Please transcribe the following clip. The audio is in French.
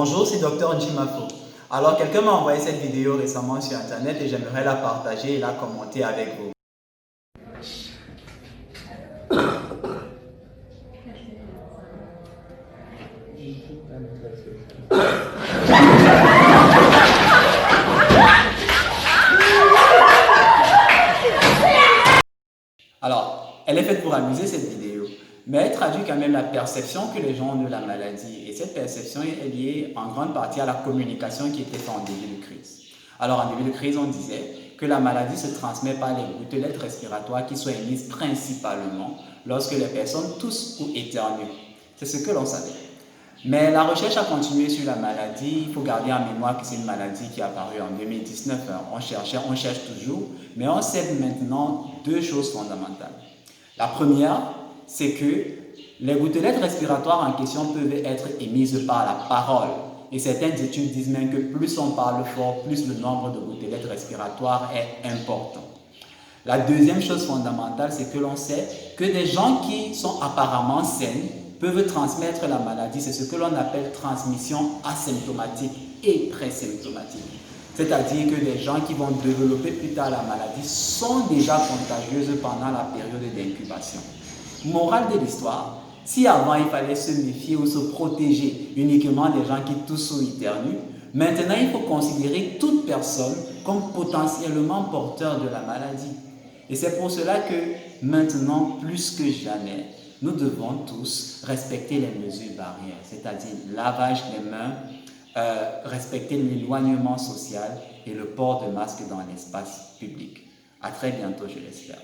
Bonjour, c'est Dr Njimafo. Alors, quelqu'un m'a envoyé cette vidéo récemment sur Internet et j'aimerais la partager et la commenter avec vous. Alors, elle est faite pour amuser cette vidéo, mais elle traduit quand même la perception que les gens ont de la maladie. Et cette perception est liée en grande partie à la communication qui était faite en début de crise. Alors, en début de crise, on disait que la maladie se transmet par les gouttelettes respiratoires qui sont émises principalement lorsque les personnes toussent ou éternuent. C'est ce que l'on savait. Mais la recherche a continué sur la maladie. Il faut garder en mémoire que c'est une maladie qui est apparue en 2019. On cherche toujours, mais on sait maintenant deux choses fondamentales. La première, c'est que les gouttelettes respiratoires en question peuvent être émises par la parole. Et certaines études disent même que plus on parle fort, plus le nombre de gouttelettes respiratoires est important. La deuxième chose fondamentale, c'est que l'on sait que des gens qui sont apparemment sains peuvent transmettre la maladie. C'est ce que l'on appelle transmission asymptomatique et présymptomatique. C'est-à-dire que des gens qui vont développer plus tard la maladie sont déjà contagieuses pendant la période d'incubation. Morale de l'histoire, si avant il fallait se méfier ou se protéger uniquement des gens qui toussent ou éternuent, maintenant il faut considérer toute personne comme potentiellement porteur de la maladie. Et c'est pour cela que maintenant, plus que jamais, nous devons tous respecter les mesures barrières, c'est-à-dire lavage des mains, respecter l'éloignement social et le port de masque dans l'espace public. À très bientôt, je l'espère.